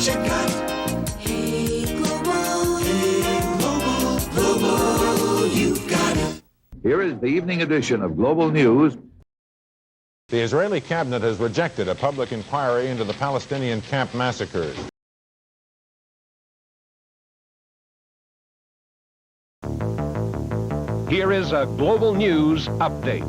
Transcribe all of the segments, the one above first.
check out. Hey global, you've got it. Here is the evening edition of Global News. The Israeli cabinet has rejected a public inquiry into the Palestinian camp massacres. Here is a Global News update.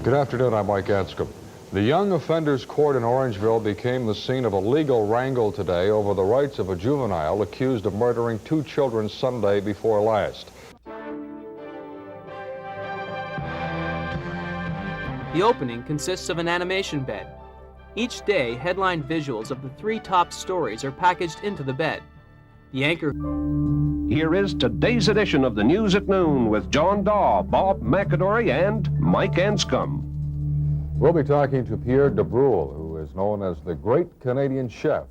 Good afternoon, I'm Mike Anscombe. The Young Offenders Court in Orangeville became the scene of a legal wrangle today over the rights of a juvenile accused of murdering 2 children Sunday before last. The opening consists of an animation bed. Each day, headline visuals of the 3 top stories are packaged into the bed. The anchor... Here is today's edition of the News at Noon with John Daw, Bob McAdory, and Mike Anscombe. We'll be talking to Pierre de Brule, who is known as the Great Canadian Chef.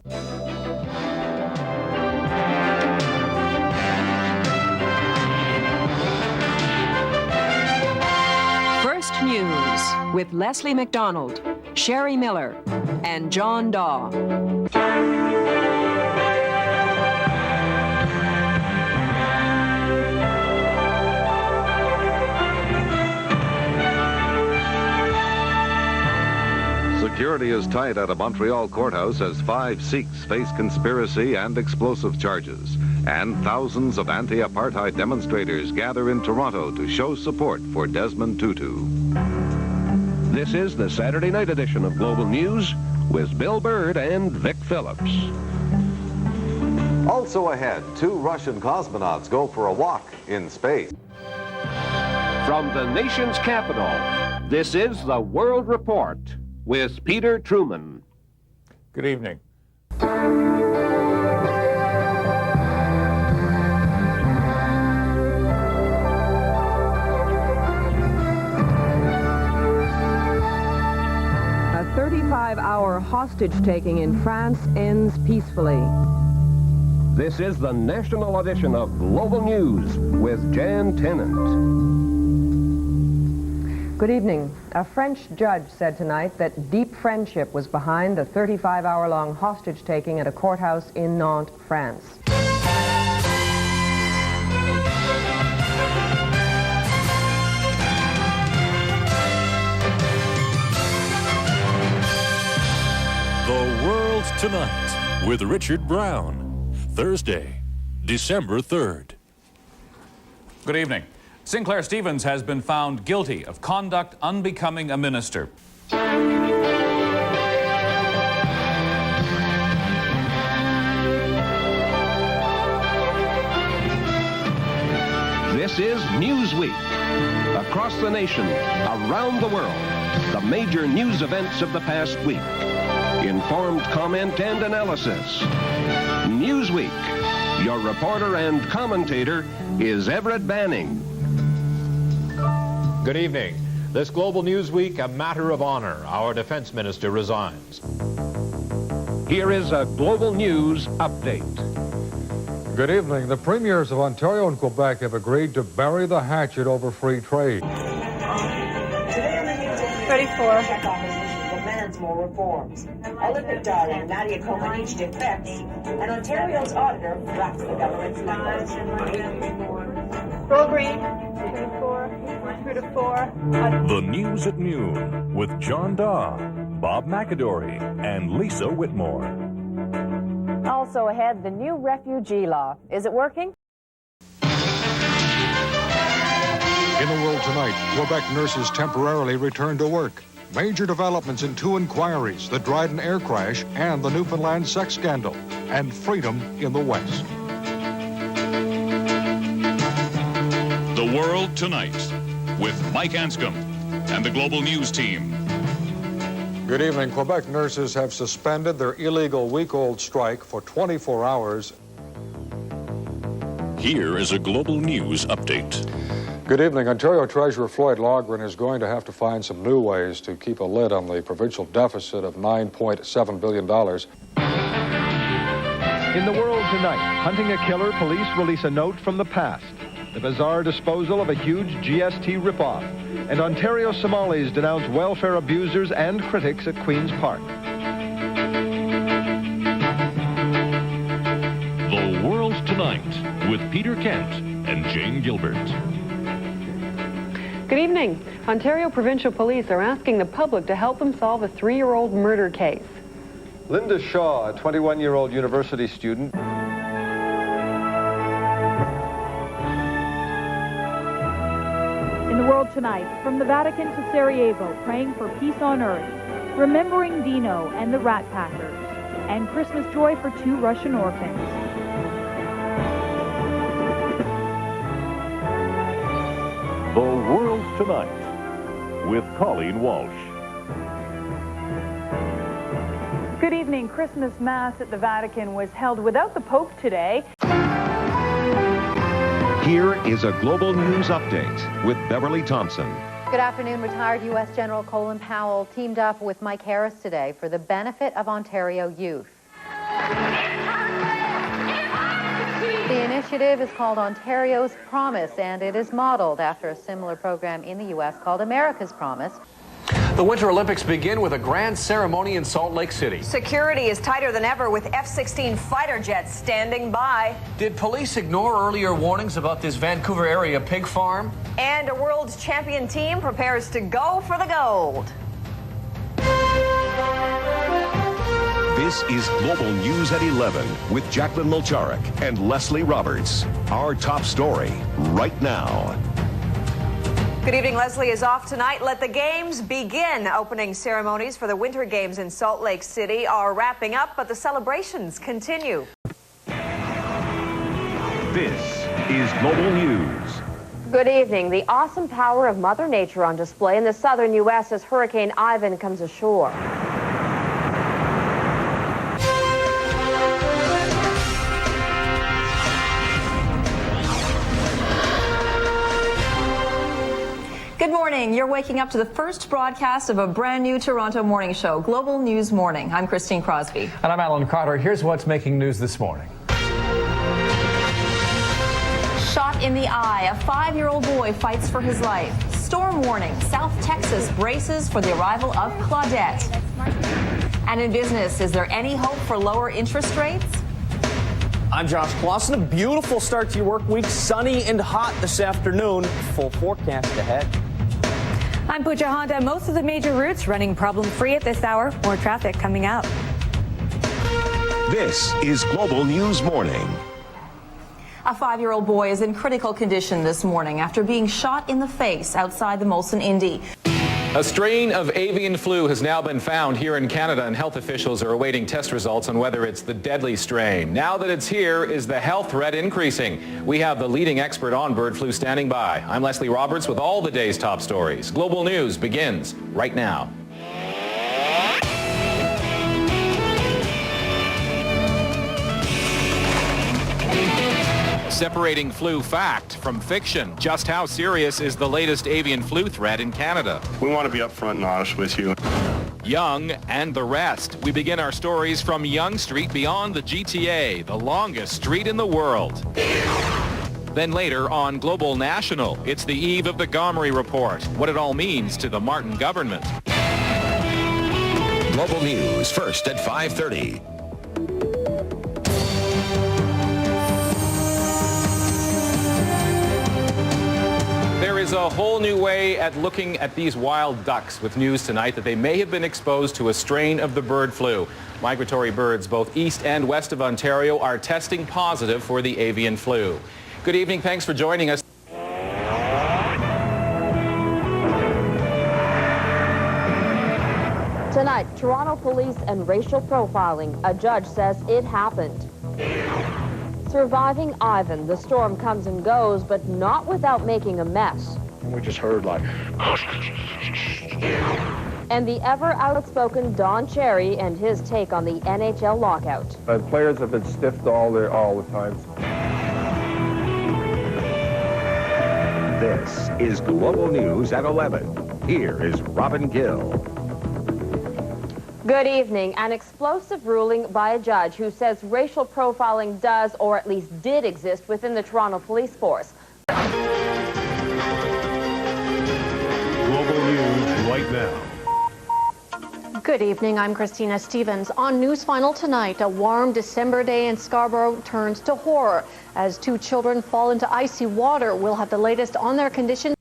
First News with Leslie McDonald, Sherry Miller, and John Daw. Security is tight at a Montreal courthouse as 5 Sikhs face conspiracy and explosive charges. And thousands of anti-apartheid demonstrators gather in Toronto to show support for Desmond Tutu. This is the Saturday night edition of Global News with Bill Bird and Vic Phillips. Also ahead, 2 Russian cosmonauts go for a walk in space. From the nation's capital, this is the World Report with Peter Truman. Good evening. A 35-hour hostage-taking in France ends peacefully. This is the national edition of Global News with Jan Tennant. Good evening. A French judge said tonight that deep friendship was behind the 35-hour-long hostage-taking at a courthouse in Nantes, France. The World Tonight with Richard Brown. Thursday, December 3rd. Good evening. Sinclair Stevens has been found guilty of conduct unbecoming a minister. This is Newsweek. Across the nation, around the world, the major news events of the past week. Informed comment and analysis. Newsweek. Your reporter and commentator is Everett Banning. Good evening. This Global News Week, a matter of honor. Our defense minister resigns. Here is a Global News update. Good evening. The premiers of Ontario and Quebec have agreed to bury the hatchet over free trade. 34. Demands more reforms. Olympic darling Nadia Comaneci defects, and Ontario's auditor wraps the government's numbers. Roll green. 2 to 4. The News at Noon with John Daw, Bob McAdory, and Lisa Whitmore. Also ahead, the new refugee law. Is it working? In the world tonight, Quebec nurses temporarily return to work. Major developments in 2 inquiries, the Dryden air crash and the Newfoundland sex scandal, and freedom in the West. The World Tonight with Mike Anscombe and the Global News team. Good evening. Quebec nurses have suspended their illegal week-old strike for 24 hours. Here is a Global News update. Good evening. Ontario Treasurer Floyd Logren is going to have to find some new ways to keep a lid on the provincial deficit of $9.7 billion. In the world tonight, hunting a killer, police release a note from the past. The bizarre disposal of a huge GST ripoff. And Ontario Somalis denounce welfare abusers and critics at Queen's Park. Peter Kent and Jane Gilbert. Good evening. Ontario Provincial Police are asking the public to help them solve a 3-year-old murder case. Linda Shaw, a 21-year-old university student. In the world tonight, from the Vatican to Sarajevo, praying for peace on earth, remembering Dino and the Rat Packers, and Christmas joy for 2 Russian orphans. The World Tonight with Colleen Walsh. Good evening. Christmas Mass at the Vatican was held without the Pope today. Here is a global news update with Beverly Thompson. Good afternoon. Retired U.S. General Colin Powell teamed up with Mike Harris today for the benefit of Ontario youth. The initiative is called Ontario's Promise, and it is modeled after a similar program in the U.S. called America's Promise. The Winter Olympics begin with a grand ceremony in Salt Lake City. Security is tighter than ever with F-16 fighter jets standing by. Did police ignore earlier warnings about this Vancouver area pig farm? And a world champion team prepares to go for the gold. This is Global News at 11 with Jacqueline Mulcharik and Leslie Roberts. Our top story right now. Good evening. Leslie is off tonight. Let the games begin. Opening ceremonies for the Winter Games in Salt Lake City are wrapping up, but the celebrations continue. This is Global News. Good evening. The awesome power of Mother Nature on display in the southern U.S. as Hurricane Ivan comes ashore. Good morning. You're waking up to the first broadcast of a brand new Toronto morning show, Global News Morning. I'm Christine Crosby. And I'm Alan Carter. Here's what's making news this morning. Shot in the eye. A 5-year-old boy fights for his life. Storm warning. South Texas braces for the arrival of Claudette. And in business, is there any hope for lower interest rates? I'm Josh Clausen. A beautiful start to your work week. Sunny and hot this afternoon. Full forecast ahead. I'm Pooja Honda. Most of the major routes running problem-free at this hour. More traffic coming up. This is Global News Morning. A 5-year-old boy is in critical condition this morning after being shot in the face outside the Molson Indy. A strain of avian flu has now been found here in Canada, and health officials are awaiting test results on whether it's the deadly strain. Now that it's here, is the health threat increasing? We have the leading expert on bird flu standing by. I'm Leslie Roberts with all the day's top stories. Global News begins right now. Separating flu fact from fiction. Just how serious is the latest avian flu threat in Canada? We want to be upfront and honest with you. Young and the rest. We begin our stories from Yonge Street beyond the GTA, the longest street in the world. Then later on Global National, it's the eve of the Gomery Report, what it all means to the Martin government. Global News first at 5:30. There is a whole new way at looking at these wild ducks with news tonight that they may have been exposed to a strain of the bird flu. Migratory birds both east and west of Ontario are testing positive for the avian flu. Good evening. Thanks for joining us. Tonight, Toronto police and racial profiling. A judge says it happened. Surviving Ivan, the storm comes and goes, but not without making a mess. We just heard like... And the ever-outspoken Don Cherry and his take on the NHL lockout. Players have been stiffed all the time. This is Global News at 11. Here is Robin Gill. Good evening. An explosive ruling by a judge who says racial profiling does, or at least did, exist within the Toronto Police Force. Global News right now. Good evening, I'm Christina Stevens. On News Final tonight, a warm December day in Scarborough turns to horror as 2 children fall into icy water. We'll have the latest on their condition.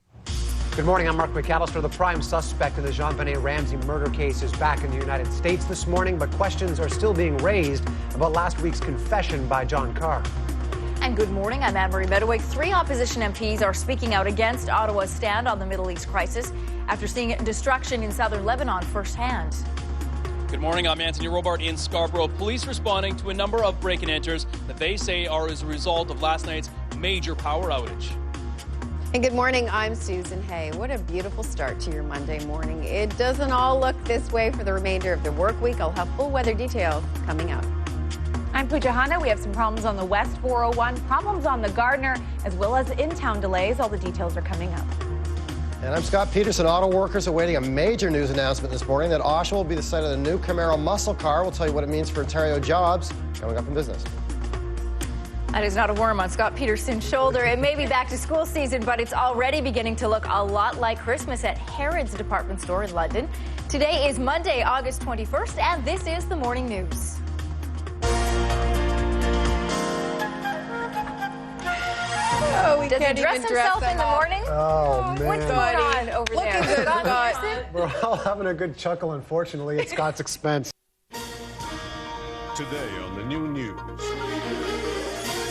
Good morning, I'm Mark McAllister. The prime suspect in the Jean-Benet Ramsey murder case is back in the United States this morning, but questions are still being raised about last week's confession by John Carr. And good morning, I'm Anne-Marie Meadowake. 3 opposition MPs are speaking out against Ottawa's stand on the Middle East crisis after seeing destruction in southern Lebanon firsthand. Good morning, I'm Anthony Robart in Scarborough. Police responding to a number of break-and-enters that they say are as a result of last night's major power outage. And good morning, I'm Susan Hay. What a beautiful start to your Monday morning. It doesn't all look this way for the remainder of the work week. I'll have full weather details coming up. I'm Pooja Honda. We have some problems on the West 401, problems on the Gardner, as well as in-town delays. All the details are coming up. And I'm Scott Peterson. Auto workers awaiting a major news announcement this morning that Oshawa will be the site of the new Camaro muscle car. We'll tell you what it means for Ontario jobs coming up in business. That is not a worm on Scott Peterson's shoulder. It may be back to school season, but it's already beginning to look a lot like Christmas at Harrods department store in London. Today is Monday, August 21st, and this is the Morning News. Oh, we Does can't he dress even dress himself in the morning? Oh, man. What's going on over Looking there? good, Scott Scott. Peterson? We're all having a good chuckle, unfortunately, at Scott's expense. Today on the new news.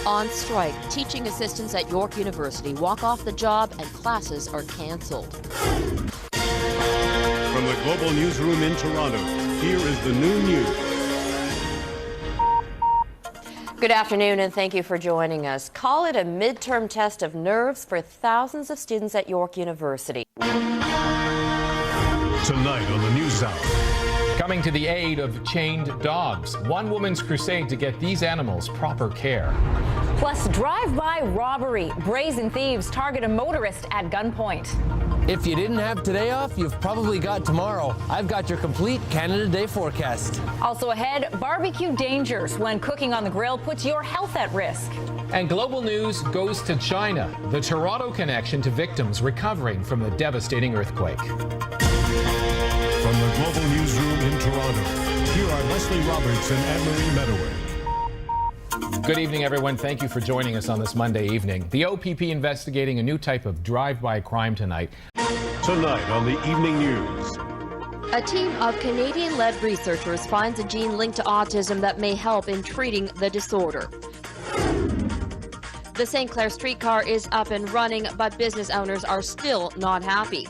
On strike, teaching assistants at York University walk off the job and classes are canceled. From the Global Newsroom in Toronto, here is the new news. Good afternoon and thank you for joining us. Call it a midterm test of nerves for thousands of students at York University. Tonight on the News Hour. Coming to the aid of chained dogs. One woman's crusade to get these animals proper care. Plus, drive-by robbery. Brazen thieves target a motorist at gunpoint. If you didn't have today off, you've probably got tomorrow. I've got your complete Canada Day forecast. Also ahead, barbecue dangers when cooking on the grill puts your health at risk. And global news goes to China. The Toronto connection to victims recovering from the devastating earthquake. From the Global Newsroom in Toronto, here are Leslie Roberts and Anne-Marie Meadowake. Good evening, everyone. Thank you for joining us on this Monday evening. The OPP investigating a new type of drive-by crime tonight. Tonight on the Evening News. A team of Canadian-led researchers finds a gene linked to autism that may help in treating the disorder. The St. Clair streetcar is up and running, but business owners are still not happy.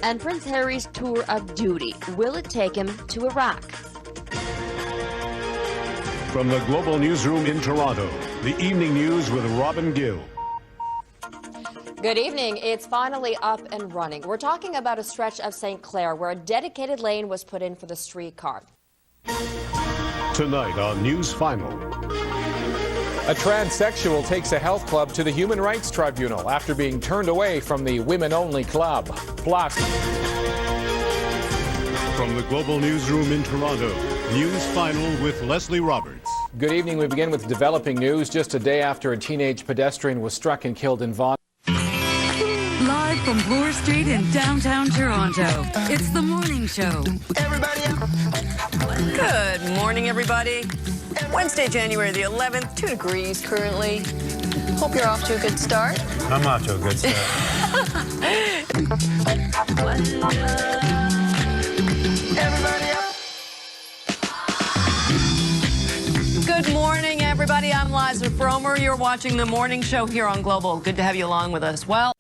And Prince Harry's tour of duty. Will it take him to Iraq? From the Global Newsroom in Toronto, the Evening News with Robin Gill. Good evening. It's finally up and running. We're talking about a stretch of St. Clair where a dedicated lane was put in for the streetcar. Tonight on News Final. A transsexual takes a health club to the Human Rights Tribunal after being turned away from the women-only club. Plus, from the Global Newsroom in Toronto, News Final with Leslie Roberts. Good evening. We begin with developing news just a day after a teenage pedestrian was struck and killed in Vaughan. Live from Bloor Street in downtown Toronto, it's the morning show. Everybody up. Good morning, everybody. Wednesday, January the 11th, 2 degrees currently. Hope you're off to a good start. I'm off to a good start. Everybody up. Good morning, everybody. I'm Liza Fromer. You're watching the morning show here on Global. Good to have you along with us. Well,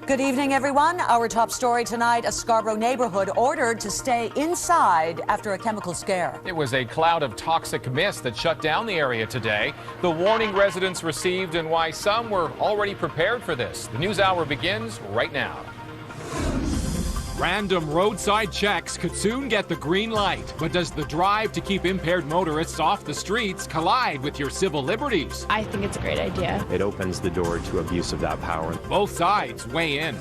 good evening, everyone. Our top story tonight, a Scarborough neighborhood ordered to stay inside after a chemical scare. It was a cloud of toxic mist that shut down the area today. The warning residents received and why some were already prepared for this. The news hour begins right now. Random roadside checks could soon get the green light. But does the drive to keep impaired motorists off the streets collide with your civil liberties? I think it's a great idea. It opens the door to abuse of that power. Both sides weigh in.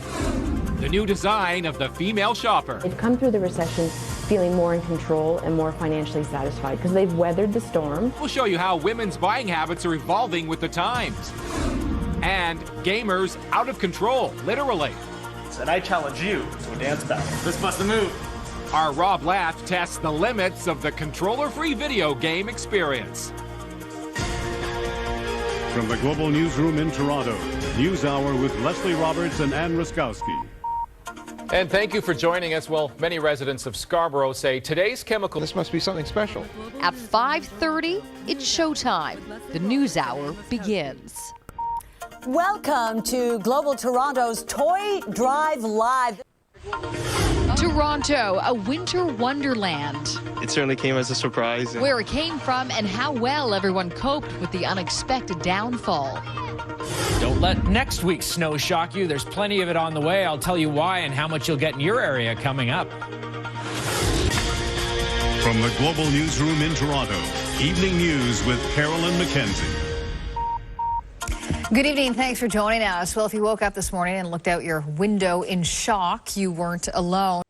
The new design of the female shopper. They've come through the recession feeling more in control and more financially satisfied because they've weathered the storm. We'll show you how women's buying habits are evolving with the times. And gamers out of control, literally. And I challenge you to a dance battle. This must move. Our Rob Lath tests the limits of the controller-free video game experience. From the Global Newsroom in Toronto, News Hour with Leslie Roberts and Ann Ruskowski. And thank you for joining us. Well, many residents of Scarborough say today's chemical... This must be something special. At 5:30, it's showtime. The News Hour begins. Welcome to Global Toronto's Toy Drive Live. Toronto, a winter wonderland. It certainly came as a surprise. Where it came from and how well everyone coped with the unexpected downfall. Don't let next week's snow shock you. There's plenty of it on the way. I'll tell you why and how much you'll get in your area coming up. From the Global Newsroom in Toronto, Evening News with Carolyn McKenzie. Good evening. Thanks for joining us. Well, if you woke up this morning and looked out your window in shock, you weren't alone.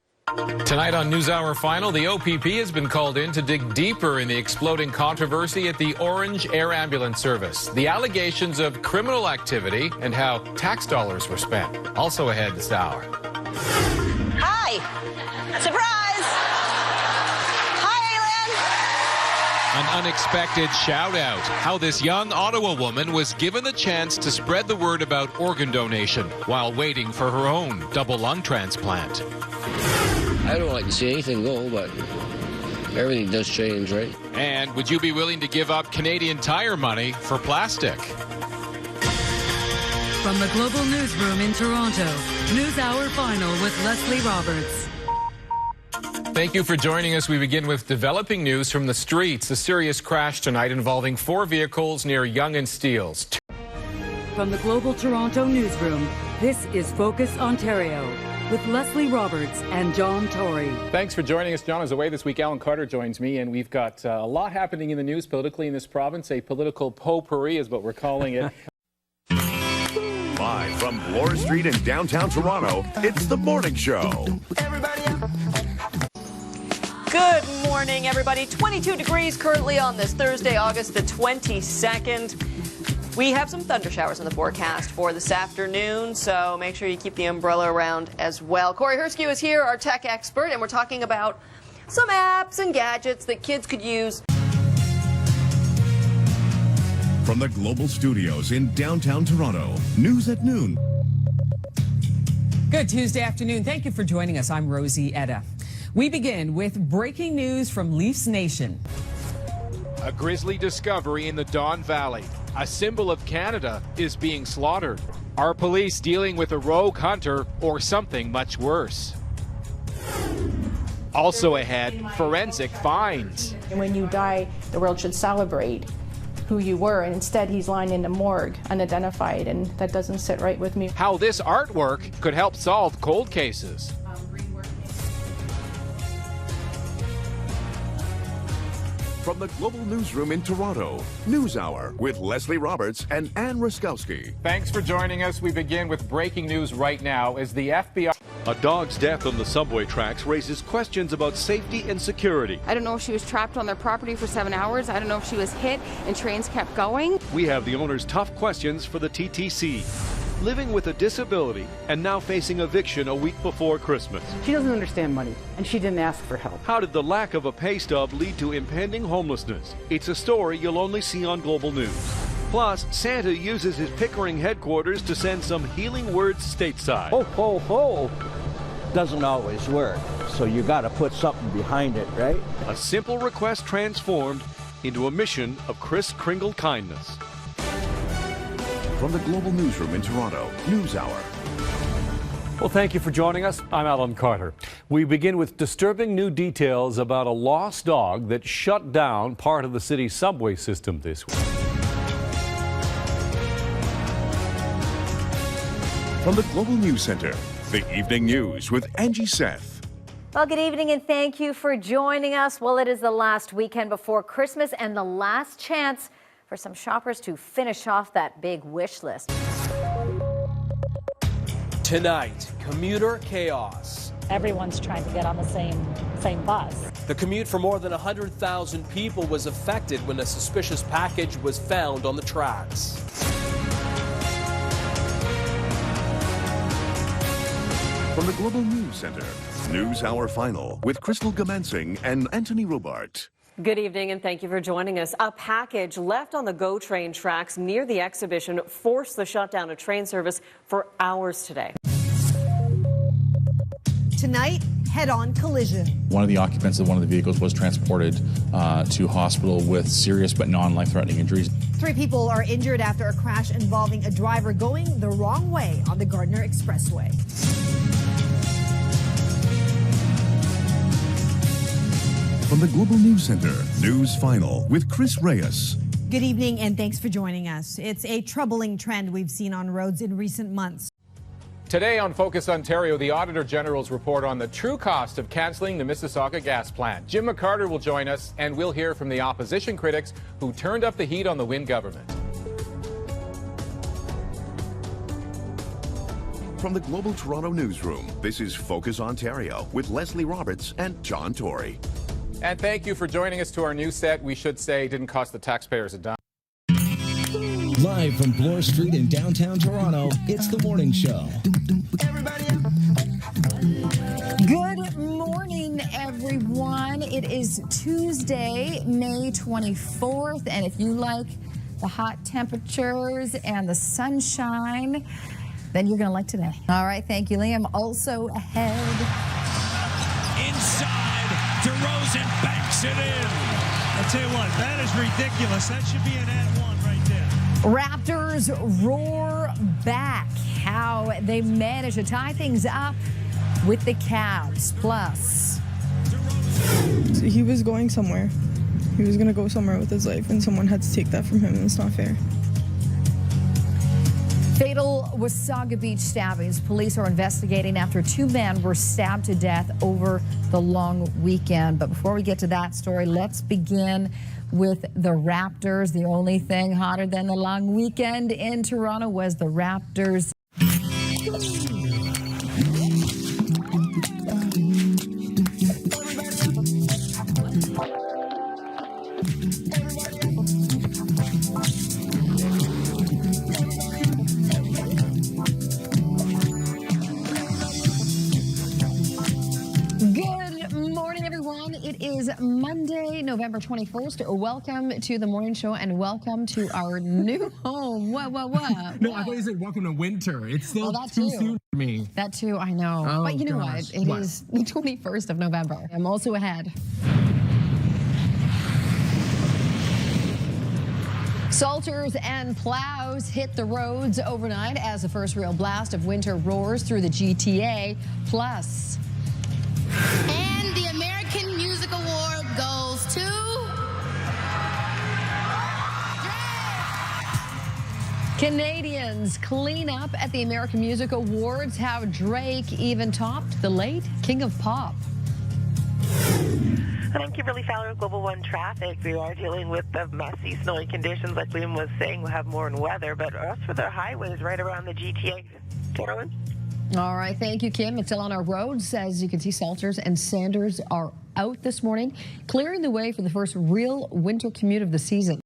Tonight on NewsHour Final, the OPP has been called in to dig deeper in the exploding controversy at the Orange Air Ambulance Service, the allegations of criminal activity, and how tax dollars were spent. Also ahead this hour. Hi! Surprise! An unexpected shout-out. How this young Ottawa woman was given the chance to spread the word about organ donation while waiting for her own double lung transplant. I don't like to see anything go, but everything does change, right? And would you be willing to give up Canadian Tire money for plastic? From the Global Newsroom in Toronto, News Hour Final with Leslie Roberts. Thank you for joining us. We begin with developing news from the streets. A serious crash tonight involving 4 vehicles near Yonge and Steeles. From the Global Toronto Newsroom, this is Focus Ontario with Leslie Roberts and John Tory. Thanks for joining us. John is away this week. Alan Carter joins me, and we've got a lot happening in the news politically in this province. A political potpourri is what we're calling it. Live from Bloor Street in downtown Toronto, it's The Morning Show. Good morning, everybody. 22 degrees currently on this Thursday, August the 22nd. We have some thunder showers in the forecast for this afternoon, so make sure you keep the umbrella around as well. Corey Herskew is here, our tech expert, and we're talking about some apps and gadgets that kids could use. From the Global Studios in downtown Toronto, news at noon. Good Tuesday afternoon. Thank you for joining us. I'm Rosie Etta. We begin with breaking news from Leafs Nation. A grisly discovery in the Don Valley. A symbol of Canada is being slaughtered. Are police dealing with a rogue hunter or something much worse? Also ahead, forensic finds. When you die, the world should celebrate who you were, and instead he's lying in the morgue, unidentified, and that doesn't sit right with me. How this artwork could help solve cold cases. From the Global Newsroom in Toronto, News Hour with Leslie Roberts and Ann Ruskowski. Thanks for joining us. We begin with breaking news right now as the FBI... A dog's death on the subway tracks raises questions about safety and security. I don't know if she was trapped on their property for 7 hours. I don't know if she was hit and trains kept going. We have the owner's tough questions for the TTC. Living with a disability and now facing eviction a week before Christmas. She doesn't understand money, and she didn't ask for help. How did the lack of a pay stub lead to impending homelessness? It's a story you'll only see on Global News. Plus, Santa uses his Pickering headquarters to send some healing words stateside. Ho, ho, ho doesn't always work, so you got to put something behind it, right? A simple request transformed into a mission of Kris Kringle kindness. From the Global Newsroom in Toronto, News Hour. Well, thank you for joining us. I'm Alan Carter. We begin with disturbing new details about a lost dog that shut down part of the city's subway system this week. From the Global News Center, the Evening News with Angie Seth. Well, good evening and thank you for joining us. Well, it is the last weekend before Christmas and the last chance for some shoppers to finish off that big wish list. Tonight, commuter chaos. Everyone's trying to get on the same bus. The commute for more than 100,000 people was affected when a suspicious package was found on the tracks. From the Global News Center, News Hour Final with Crystal Gamansing and Anthony Robart. Good evening and thank you for joining us. A package left on the GO train tracks near the exhibition forced the shutdown of train service for hours today. Tonight, head-on collision. One of the occupants of one of the vehicles was transported to hospital with serious but non-life-threatening injuries. 3 people are injured after a crash involving a driver going the wrong way on the Gardner Expressway. From the Global News Center, News Final with Chris Reyes. Good evening and thanks for joining us. It's a troubling trend we've seen on roads in recent months. Today on Focus Ontario, the Auditor General's report on the true cost of cancelling the Mississauga gas plant. Jim McCarter will join us, and we'll hear from the opposition critics who turned up the heat on the Wynne government. From the Global Toronto Newsroom, this is Focus Ontario with Leslie Roberts and John Tory. And thank you for joining us to our new set. We should say didn't cost the taxpayers a dime. Live from Bloor Street in downtown Toronto, it's The Morning Show. Good morning, everyone. It is Tuesday, May 24th, and if you like the hot temperatures and the sunshine, then you're going to like today. All right, thank you, Liam. Also ahead. Inside, DeRozan banks it in. I'll tell you what, that is ridiculous. That should be an &1 right there. Raptors roar back. How they managed to tie things up with the Cavs. Plus, he was going somewhere. He was going to go somewhere with his life, and someone had to take that from him, and it's not fair. fatal Wasaga Beach stabbings. Police are investigating after 2 men were stabbed to death over the long weekend. But before we get to that story, let's begin with the Raptors. The only thing hotter than the long weekend in Toronto was the Raptors. It is Monday, November 21st. Welcome to the morning show and welcome to our new home. What? No, I thought you said welcome to winter. It's still too soon for me. That too, I know. Oh, but you know what? It is the 21st of November. I'm also ahead. Salters and plows hit the roads overnight as the first real blast of winter roars through the GTA. Plus. And the American Music Award goes to... Canadians clean up at the American Music Awards. How Drake even topped the late King of Pop. I'm Kimberly Fowler of Global One Traffic. We are dealing with the messy, snowy conditions, like Liam was saying. We'll have more in weather, but as for the highways right around the GTA, Carolyn? All right, thank you, Kim. It's still on our roads. As you can see, Salters and Sanders are out this morning, clearing the way for the first real winter commute of the season.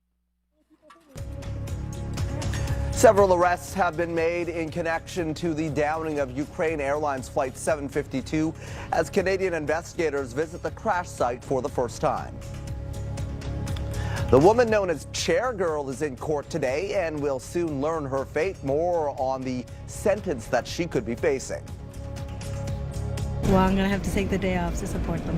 Several arrests have been made in connection to the downing of Ukraine Airlines Flight 752 as Canadian investigators visit the crash site for the first time. The woman known as Chair Girl is in court today and will soon learn her fate. More on the sentence that she could be facing. Well, I'm going to have to take the day off to support them.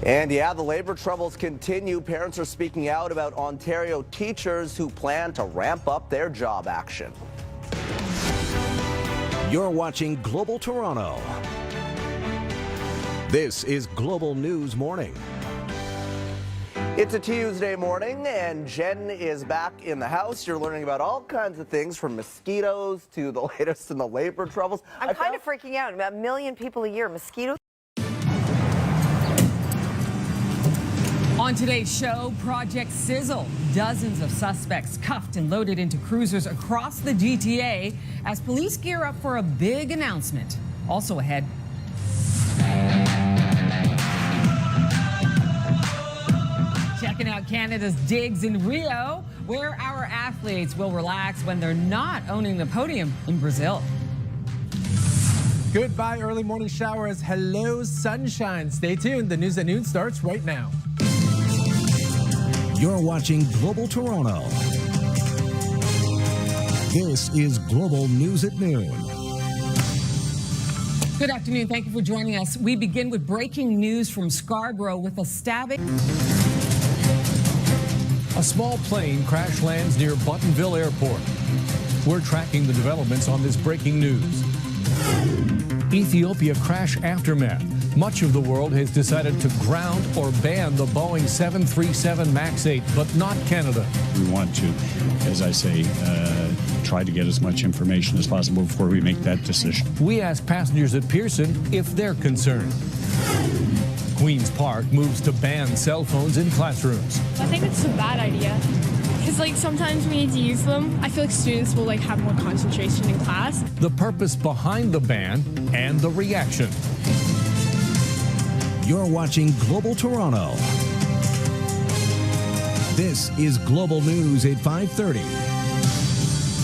And yeah, the labor troubles continue. Parents are speaking out about Ontario teachers who plan to ramp up their job action. You're watching Global Toronto. This is Global News Morning. It's a Tuesday morning, and Jen is back in the house. You're learning about all kinds of things, from mosquitoes to the latest in the labor troubles. I'm kind of freaking out. About 1 million people a year, mosquitoes. On today's show, Project Sizzle. Dozens of suspects cuffed and loaded into cruisers across the GTA as police gear up for a big announcement. Also ahead. Checking out Canada's digs in Rio, where our athletes will relax when they're not owning the podium in Brazil. Goodbye, early morning showers. Hello, sunshine. Stay tuned. The news at noon starts right now. You're watching Global Toronto. This is Global News at Noon. Good afternoon. Thank you for joining us. We begin with breaking news from Scarborough with a stabbing. A small plane crash lands near Buttonville Airport. We're tracking the developments on this breaking news. Ethiopia crash aftermath. Much of the world has decided to ground or ban the Boeing 737 MAX 8, but not Canada. We want to, as I say, try to get as much information as possible before we make that decision. We asked passengers at Pearson if they're concerned. Queen's Park moves to ban cell phones in classrooms. I think it's a bad idea because sometimes we need to use them. I feel like students will have more concentration in class. The purpose behind the ban and the reaction. You're watching Global Toronto. This is Global News at 5:30.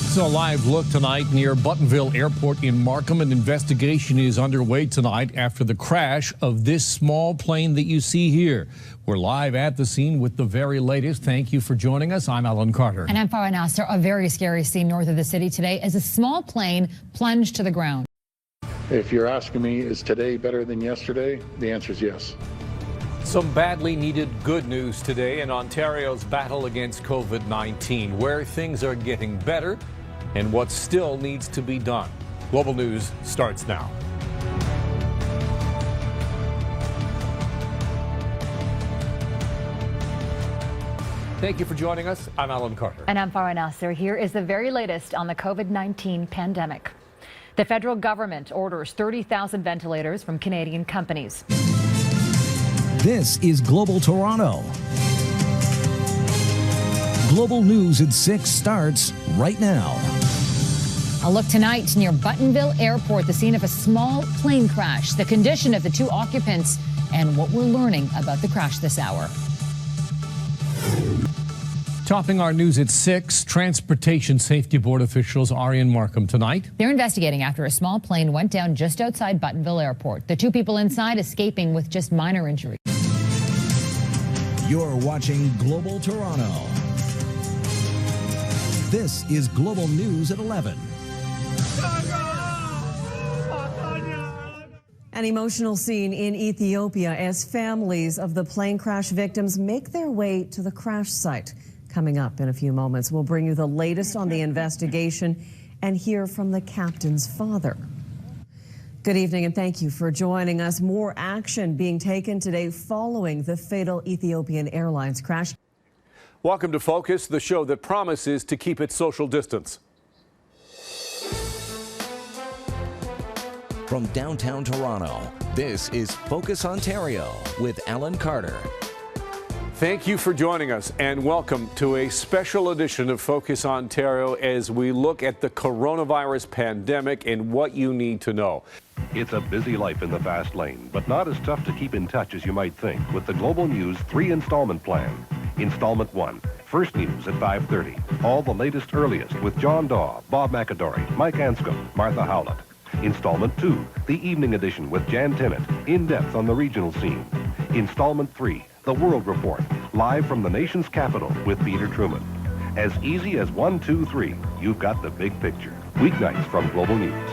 It's a live look tonight near Buttonville Airport in Markham. An investigation is underway tonight after the crash of this small plane that you see here. We're live at the scene with the very latest. Thank you for joining us. I'm Alan Carter. And I'm Farah Nasser. A very scary scene north of the city today as a small plane plunged to the ground. If you're asking me, is today better than yesterday? The answer is yes. Some badly needed good news today in Ontario's battle against COVID-19, where things are getting better and what still needs to be done. Global News starts now. Thank you for joining us. I'm Alan Carter. And I'm Farah Nasser. Here is the very latest on the COVID-19 pandemic. The federal government orders 30,000 ventilators from Canadian companies. This is Global Toronto. Global News at 6 starts right now. A look tonight near Buttonville Airport, the scene of a small plane crash, the condition of the two occupants, and what we're learning about the crash this hour. Topping our news at 6, Transportation Safety Board officials are in Markham tonight. They're investigating after a small plane went down just outside Buttonville Airport. The two people inside escaping with just minor injuries. You're watching Global Toronto. This is Global News at 11. An emotional scene in Ethiopia as families of the plane crash victims make their way to the crash site. Coming up in a few moments, we'll bring you the latest on the investigation and hear from the captain's father. Good evening and thank you for joining us. More action being taken today following the fatal Ethiopian Airlines crash. Welcome to Focus, the show that promises to keep its social distance. From downtown Toronto, this is Focus Ontario with Alan Carter. Thank you for joining us and welcome to a special edition of Focus Ontario as we look at the coronavirus pandemic and what you need to know. It's a busy life in the fast lane, but not as tough to keep in touch as you might think with the Global News 3-installment plan. Installment 1, first news at 5:30. All the latest earliest with John Daw, Bob McAdory, Mike Anscombe, Martha Howlett. Installment 2, the evening edition with Jan Timmett, in depth on the regional scene. Installment 3, the World Report, live from the nation's capital with Peter Truman. As easy as 1, 2, 3, you've got the big picture. Weeknights from Global News.